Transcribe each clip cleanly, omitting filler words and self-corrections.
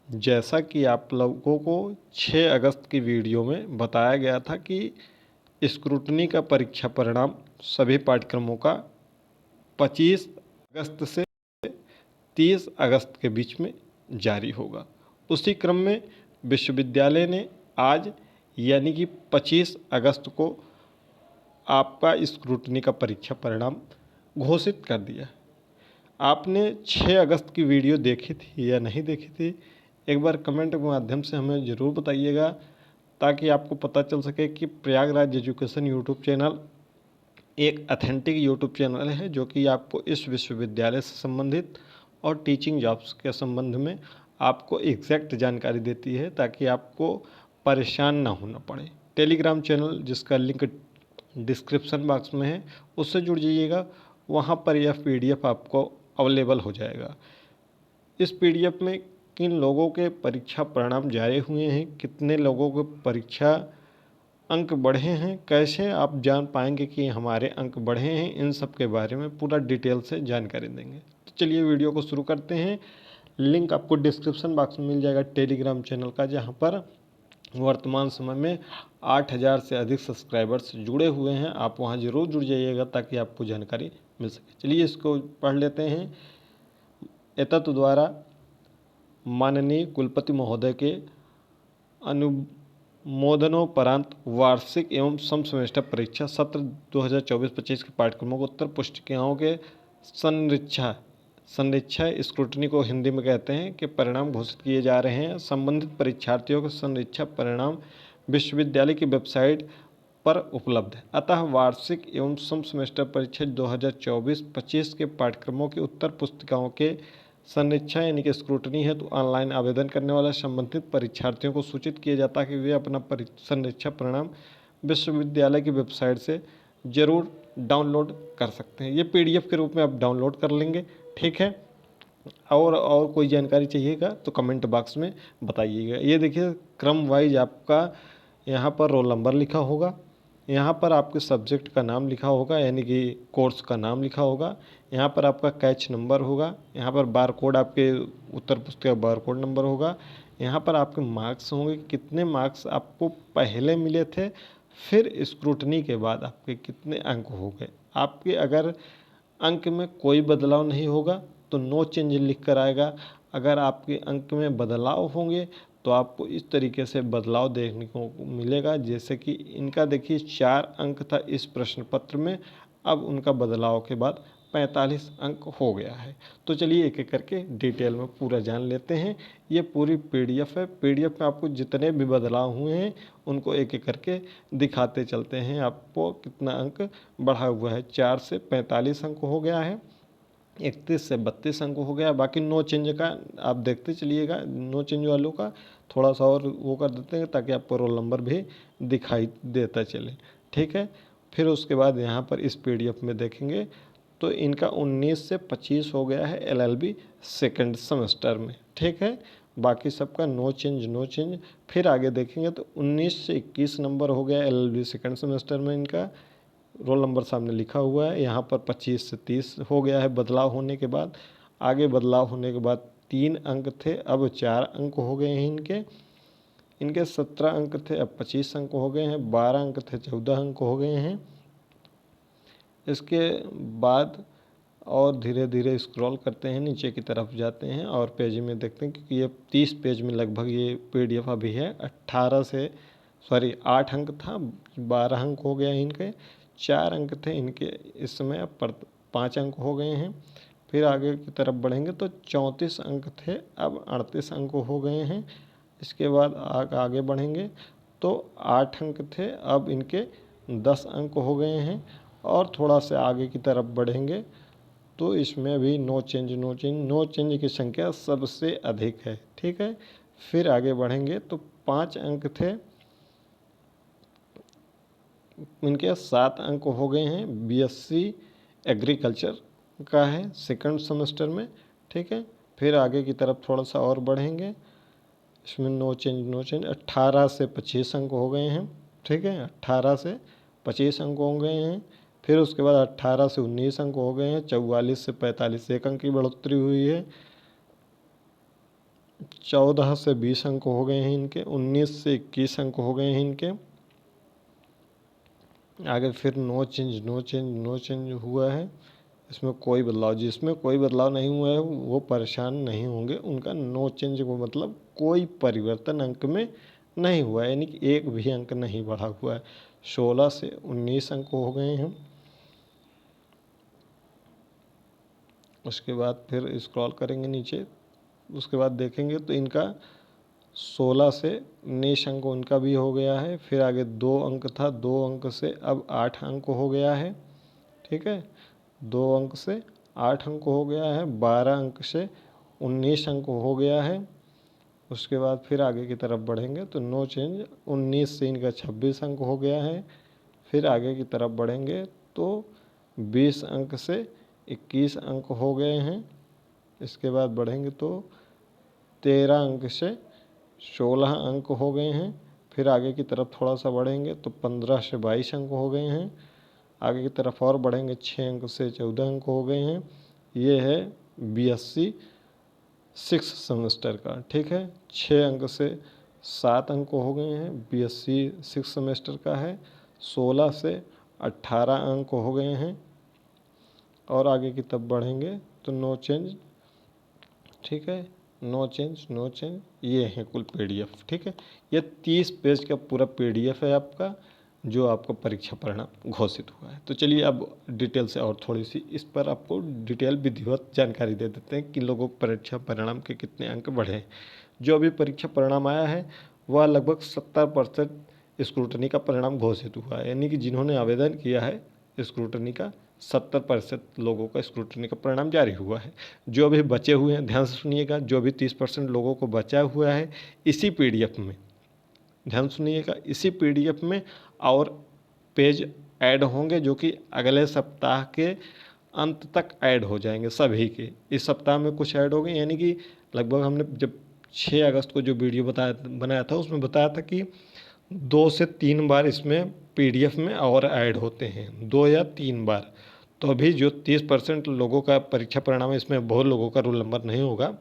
जैसा कि आप लोगों को 6 अगस्त की वीडियो में बताया गया था कि स्क्रूटनी का परीक्षा परिणाम सभी पाठ्यक्रमों का 25 अगस्त से 30 अगस्त के बीच में जारी होगा। उसी क्रम में विश्वविद्यालय ने आज यानी कि 25 अगस्त को आपका स्क्रूटनी का परीक्षा परिणाम घोषित कर दिया। आपने 6 अगस्त की वीडियो देखी थी या नहीं देखी थी, एक बार कमेंट के माध्यम से हमें ज़रूर बताइएगा, ताकि आपको पता चल सके कि प्रयागराज एजुकेशन यूट्यूब चैनल एक अथेंटिक यूट्यूब चैनल है जो कि आपको इस विश्वविद्यालय से संबंधित और टीचिंग जॉब्स के संबंध में आपको एग्जैक्ट जानकारी देती है, ताकि आपको परेशान ना होना पड़े। टेलीग्राम चैनल जिसका लिंक डिस्क्रिप्शन बॉक्स में है, उससे जुड़ जाइएगा। वहाँ पर यह पीडीएफ आपको अवेलेबल हो जाएगा। इस पीडीएफ में किन लोगों के परीक्षा परिणाम जारी हुए हैं, कितने लोगों के परीक्षा अंक बढ़े हैं, कैसे आप जान पाएंगे कि हमारे अंक बढ़े हैं, इन सब के बारे में पूरा डिटेल से जानकारी देंगे। तो चलिए वीडियो को शुरू करते हैं। लिंक आपको डिस्क्रिप्शन बॉक्स में मिल जाएगा टेलीग्राम चैनल का, जहां पर वर्तमान समय में 8000 से अधिक सब्सक्राइबर्स जुड़े हुए हैं। आप वहां ज़रूर जुड़ जाइएगा ताकि आपको जानकारी मिल सके। चलिए इसको पढ़ लेते हैं। एतत् द्वारा माननीय कुलपति महोदय के अनुमोदनोपरांत वार्षिक एवं सम सेमेस्टर परीक्षा सत्र 2024-25 के पाठ्यक्रमों को उत्तर पुस्तिकाओं के संरीक्षा स्क्रूटनी को हिंदी में कहते हैं कि परिणाम घोषित किए जा रहे हैं। संबंधित परीक्षार्थियों के संरीक्षा परिणाम विश्वविद्यालय की वेबसाइट पर उपलब्ध है। अतः वार्षिक एवं सम सेमेस्टर परीक्षा 2024-25 के पाठ्यक्रमों की उत्तर पुस्तिकाओं के संरीक्षा यानी कि स्क्रूटनी है, तो ऑनलाइन आवेदन करने वाले संबंधित परीक्षार्थियों को सूचित किया जाता है कि वे अपना संरीक्षा परिणाम विश्वविद्यालय की वेबसाइट से ज़रूर डाउनलोड कर सकते हैं। ये पीडीएफ के रूप में आप डाउनलोड कर लेंगे, ठीक है। और कोई जानकारी चाहिएगा तो कमेंट बॉक्स में बताइएगा। ये देखिए क्रम वाइज आपका यहाँ पर रोल नंबर लिखा होगा, यहाँ पर आपके सब्जेक्ट का नाम लिखा होगा यानी कि कोर्स का नाम लिखा होगा, यहाँ पर आपका कैच नंबर होगा, यहाँ पर बार कोड आपके उत्तर पुस्तिका बार कोड नंबर होगा, यहाँ पर आपके मार्क्स होंगे, कितने मार्क्स आपको पहले मिले थे, फिर स्क्रूटनी के बाद आपके कितने अंक हो गए। आपके अगर अंक में कोई बदलाव नहीं होगा तो नो चेंज लिख कर आएगा। अगर आपके अंक में बदलाव होंगे तो आपको इस तरीके से बदलाव देखने को मिलेगा। जैसे कि इनका देखिए 4 अंक था इस प्रश्न पत्र में, अब उनका बदलाव के बाद 45 अंक हो गया है। तो चलिए एक एक करके डिटेल में पूरा जान लेते हैं। ये पूरी पीडीएफ है। पीडीएफ में आपको जितने भी बदलाव हुए हैं उनको एक एक करके दिखाते चलते हैं। आपको कितना अंक बढ़ा हुआ है, 4 से 45 अंक हो गया है, 31 से 32 अंक हो गया। बाकी नो चेंज का आप देखते चलिएगा, नो चेंज वालों का थोड़ा सा और वो कर देते हैं ताकि आपको रोल नंबर भी दिखाई देता चले, ठीक है। फिर उसके बाद यहाँ पर इस पीडीएफ में देखेंगे तो इनका 19 से 25 हो गया है एलएलबी सेकंड सेमेस्टर में, ठीक है। बाकी सबका नो चेंज नो चेंज। फिर आगे देखेंगे तो 19 से 21 नंबर हो गया एलएलबी सेकंड सेमेस्टर में, इनका रोल नंबर सामने लिखा हुआ है। यहाँ पर 25 से 30 हो गया है बदलाव होने के बाद। आगे बदलाव होने के बाद 3 अंक थे, अब 4 अंक हो गए हैं इनके 17 अंक थे, अब 25 अंक हो गए हैं। 12 अंक थे, 14 अंक हो गए हैं। इसके बाद और धीरे धीरे स्क्रॉल करते हैं, नीचे की तरफ जाते हैं और पेज में देखते हैं, क्योंकि ये 30 पेज में लगभग ये पीडीएफ अभी है। 8 अंक था, 12 अंक हो गया इनके। 4 अंक थे इनके, इस समय अब 5 अंक हो गए हैं। फिर आगे की तरफ बढ़ेंगे तो 34 अंक थे, अब 38 अंक हो गए हैं। इसके बाद आगे बढ़ेंगे तो 8 अंक थे, अब इनके 10 अंक हो गए हैं। और थोड़ा सा आगे की तरफ बढ़ेंगे तो इसमें भी नो चेंज की संख्या सबसे अधिक है, ठीक है। फिर आगे बढ़ेंगे तो 5 अंक थे, इनके 7 अंक हो गए हैं। बीएससी एग्रीकल्चर का है सेकंड सेमेस्टर में, ठीक है। फिर आगे की तरफ थोड़ा सा और बढ़ेंगे, इसमें नो चेंज 18 से 25 अंक हो गए हैं, ठीक है। 18 से 25 अंक हो गए हैं। फिर उसके बाद 18 से 19 अंक हो गए हैं। 44 से 45 1 अंक की बढ़ोतरी हुई है। 14 से 20 अंक हो गए हैं इनके, 19 से 21 अंक हो गए हैं इनके। आगे फिर no change no change no change हुआ है, इसमें कोई बदलाव, जिसमें कोई बदलाव नहीं हुआ है वो परेशान नहीं होंगे। उनका नो चेंज को मतलब कोई परिवर्तन अंक में नहीं हुआ है, यानी कि एक भी अंक नहीं बढ़ा हुआ है। 16 से 19 अंक हो गए हैं। उसके बाद फिर स्क्रॉल करेंगे नीचे, उसके बाद देखेंगे तो इनका 16 से 19 अंक उनका भी हो गया है। फिर आगे 2 अंक था, 2 अंक से अब 8 अंक हो गया है। ठीक है, 2 अंक से 8 अंक हो गया है, 12 अंक से 19 अंक हो गया है। उसके बाद फिर आगे की तरफ बढ़ेंगे तो नो चेंज, 19 से इनका 26 अंक हो गया है। फिर आगे की तरफ बढ़ेंगे तो 20 अंक से 21 अंक हो गए हैं। इसके बाद बढ़ेंगे तो 13 अंक से 16 अंक हो गए हैं। फिर आगे की तरफ थोड़ा सा बढ़ेंगे तो 15 से 22 अंक हो गए हैं। आगे की तरफ और बढ़ेंगे 6 अंक से 14 अंक हो गए हैं। ये है BSc 6 सेमेस्टर का। ठीक है, 6 अंक से 7 अंक हो गए हैं, BSc 6 सेमेस्टर का है। 16 से 18 अंक हो गए हैं। और आगे की तरफ बढ़ेंगे तो नो चेंज। ठीक है, नो चेंज नो चेंज, ये है कुल PDF। ठीक है, ये 30 पेज का पूरा PDF है आपका, जो आपका परीक्षा परिणाम घोषित हुआ है। तो चलिए अब डिटेल से और थोड़ी सी इस पर आपको डिटेल विधिवत जानकारी दे देते हैं कि लोगों को परीक्षा परिणाम के कितने अंक बढ़े। जो अभी परीक्षा परिणाम आया है वह लगभग 70% स्क्रूटनी का परिणाम घोषित हुआ है, यानी कि जिन्होंने आवेदन किया है स्क्रूटनी का 70% लोगों का स्क्रूटनी का परिणाम जारी हुआ है। जो अभी बचे हुए हैं, ध्यान से सुनिएगा, जो अभी 30% लोगों को बचा हुआ है, इसी PDF में, ध्यान सुनिएगा, इसी PDF में और पेज ऐड होंगे जो कि अगले सप्ताह के अंत तक ऐड हो जाएंगे सभी के। इस सप्ताह में कुछ ऐड हो गए, यानी कि लगभग हमने जब 6 अगस्त को जो वीडियो बनाया था उसमें बताया था कि 2 से 3 बार इसमें PDF में और ऐड होते हैं, 2 या 3 बार। तो अभी जो 30% लोगों का परीक्षा परिणाम है, इसमें बहुत लोगों का रोल नंबर नहीं होगा,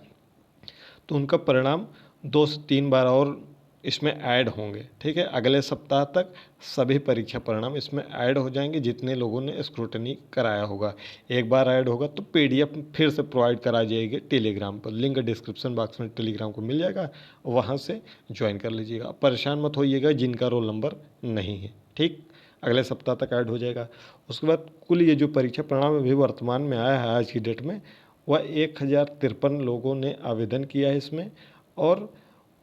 तो उनका परिणाम 2 से 3 बार और इसमें ऐड होंगे। ठीक है, अगले सप्ताह तक सभी परीक्षा परिणाम इसमें ऐड हो जाएंगे जितने लोगों ने स्क्रूटनी कराया होगा। एक बार ऐड होगा तो PDF फिर से प्रोवाइड कराई जाएगी टेलीग्राम पर, लिंक डिस्क्रिप्शन बॉक्स में टेलीग्राम को मिल जाएगा, वहाँ से ज्वाइन कर लीजिएगा। परेशान मत होइएगा जिनका रोल नंबर नहीं है। ठीक, अगले सप्ताह तक ऐड हो जाएगा। उसके बाद कुल ये जो परीक्षा परिणाम अभी वर्तमान में आया है आज की डेट में, वह 1053 लोगों ने आवेदन किया है इसमें, और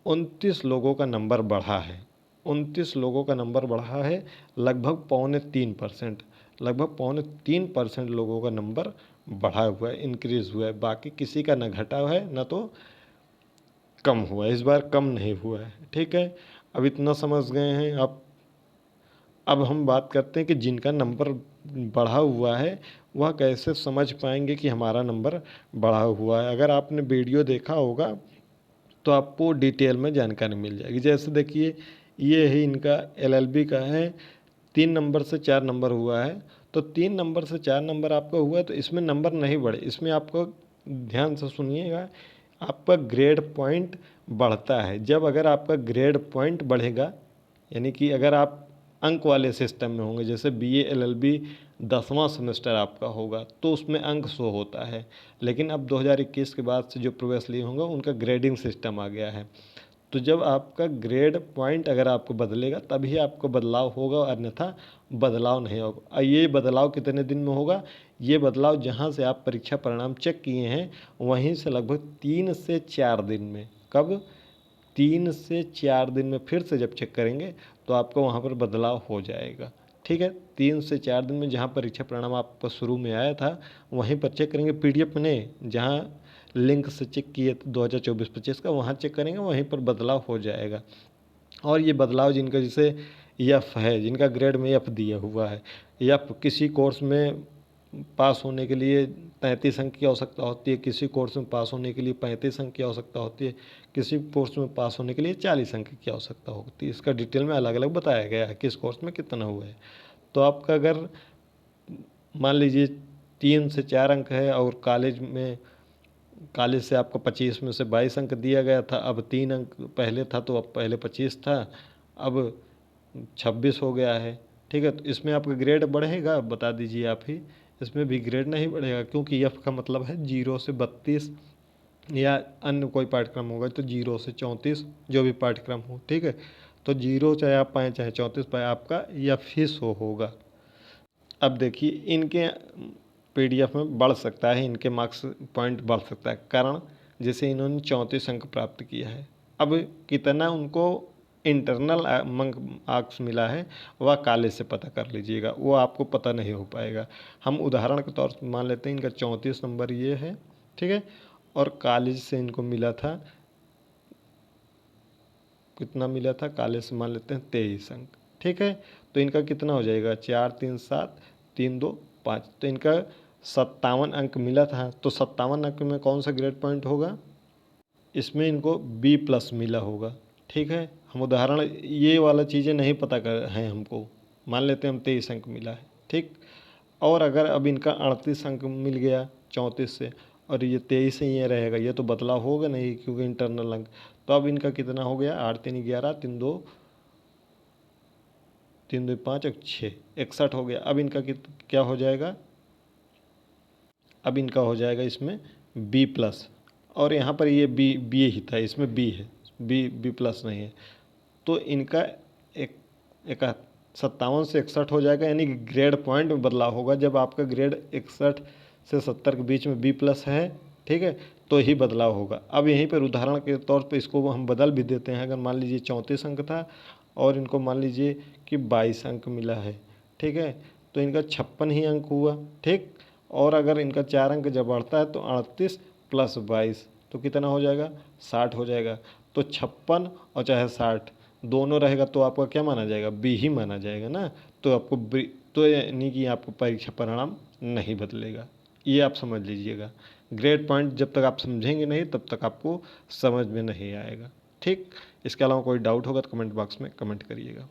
29 लोगों का नंबर बढ़ा है। 29 लोगों का नंबर बढ़ा है, लगभग 2.25%, लगभग 3.25% लोगों का नंबर बढ़ा हुआ है, इंक्रीज़ हुआ है। बाकी किसी का न घटा है न तो कम हुआ है, इस बार कम नहीं हुआ है। ठीक है, अब इतना समझ गए हैं आप। अब हम बात करते हैं कि जिनका नंबर बढ़ा हुआ है वह कैसे समझ पाएंगे कि हमारा नंबर बढ़ा हुआ है। अगर आपने वीडियो देखा होगा तो आपको डिटेल में जानकारी मिल जाएगी। जैसे देखिए, ये ही इनका LLB का है, 3 नंबर से 4 नंबर हुआ है। तो 3 नंबर से 4 नंबर आपका हुआ है तो इसमें नंबर नहीं बढ़े, इसमें आपको ध्यान से सुनिएगा, आपका ग्रेड पॉइंट बढ़ता है। जब अगर आपका ग्रेड पॉइंट बढ़ेगा, यानी कि अगर आप अंक वाले सिस्टम में होंगे, जैसे BA LLB 10वां सेमेस्टर आपका होगा तो उसमें अंक शो होता है। लेकिन अब 2021 के बाद से जो प्रवेश लिए होंगे उनका ग्रेडिंग सिस्टम आ गया है। तो जब आपका ग्रेड पॉइंट अगर आपको बदलेगा तभी आपको बदलाव होगा, अन्यथा बदलाव नहीं होगा। ये बदलाव कितने दिन में होगा? ये बदलाव जहाँ से आप परीक्षा परिणाम चेक किए हैं वहीं से लगभग 3 से 4 दिन में। कब? 3 से 4 दिन में फिर से जब चेक करेंगे तो आपको वहाँ पर बदलाव हो जाएगा। ठीक है, 3 से 4 दिन में जहाँ परीक्षा परिणाम आपका शुरू में आया था वहीं पर चेक करेंगे, PDF में नहीं, जहाँ लिंक से चेक किए 2024-25 का वहाँ चेक करेंगे, वहीं पर बदलाव हो जाएगा। और ये बदलाव जिनका जैसे F है, जिनका ग्रेड में F दिया हुआ है, F किसी कोर्स में पास होने के लिए 33 अंक की आवश्यकता होती है, किसी कोर्स में पास होने के लिए 35 अंक की आवश्यकता होती है, किसी कोर्स में पास होने के लिए 40 अंक की आवश्यकता होती है। इसका डिटेल में अलग अलग बताया गया है किस कोर्स में कितना हुआ है। तो आपका अगर मान लीजिए 3 से 4 अंक है और कॉलेज में कॉलेज से आपको 25 में से 22 अंक दिया गया था, अब 3 अंक पहले था तो अब पहले 25 था, अब 26 हो गया है। ठीक है, तो इसमें आपका ग्रेड बढ़ेगा, बता दीजिए आप ही। इसमें भी ग्रेड नहीं बढ़ेगा, क्योंकि एफ का मतलब है 0 से 32, या अन्य कोई पाठ्यक्रम होगा तो 0 से 34, जो भी पाठ्यक्रम हो। ठीक है, तो 0 चाहे आप पाएँ चाहे 34 पाएँ, आपका एफ ही शो होगा। अब देखिए, इनके पीडीएफ में बढ़ सकता है, इनके मार्क्स पॉइंट बढ़ सकता है, कारण जैसे इन्होंने 34 अंक प्राप्त किया है, अब कितना उनको इंटरनल मार्क्स मिला है वह कॉलेज से पता कर लीजिएगा, वो आपको पता नहीं हो पाएगा। हम उदाहरण के तौर पर मान लेते हैं इनका 34 नंबर ये है, ठीक है, और कॉलेज से इनको मिला था, कितना मिला था कॉलेज से, मान लेते हैं 23 अंक। ठीक है, तो इनका कितना हो जाएगा, 4 3 7 3 2 5, तो इनका 57 अंक मिला था। तो 57 अंक में कौन सा ग्रेड पॉइंट होगा, इसमें इनको बी प्लस मिला होगा। ठीक है, हम उदाहरण ये वाला चीज़ें नहीं पता कर हैं हमको, मान लेते हैं हम 23 अंक मिला है। ठीक, और अगर अब इनका 38 अंक मिल गया 34 से, और ये 23 से ये रहेगा, ये तो बदलाव होगा नहीं क्योंकि इंटरनल अंक। तो अब इनका कितना हो गया, 8 3 11 3 2 5 और 6 61 हो गया। अब इनका क्या हो जाएगा, अब इनका हो जाएगा इसमें बी प्लस, और यहाँ पर ये बी ही था, इसमें बी है, बी प्लस नहीं है। तो इनका एक 57 से 61 हो जाएगा, यानी कि ग्रेड पॉइंट में बदलाव होगा। जब आपका ग्रेड 61 से 70 के बीच में बी प्लस है, ठीक है, तो ही बदलाव होगा। अब यहीं पर उदाहरण के तौर पे इसको हम बदल भी देते हैं। अगर मान लीजिए 34 अंक था और इनको मान लीजिए कि 22 अंक मिला है, ठीक है, तो इनका 56 ही अंक हुआ। ठीक, और अगर इनका 4 अंक जब बढ़ता है तो 38 प्लस 22 तो कितना हो जाएगा, 60 हो जाएगा। तो 56 और चाहे 60 दोनों रहेगा तो आपका क्या माना जाएगा, बी ही माना जाएगा ना। तो आपको तो यानी कि आपको परीक्षा परिणाम नहीं बदलेगा, ये आप समझ लीजिएगा। ग्रेड पॉइंट जब तक आप समझेंगे नहीं तब तक आपको समझ में नहीं आएगा। ठीक, इसके अलावा कोई डाउट होगा तो कमेंट बॉक्स में कमेंट करिएगा।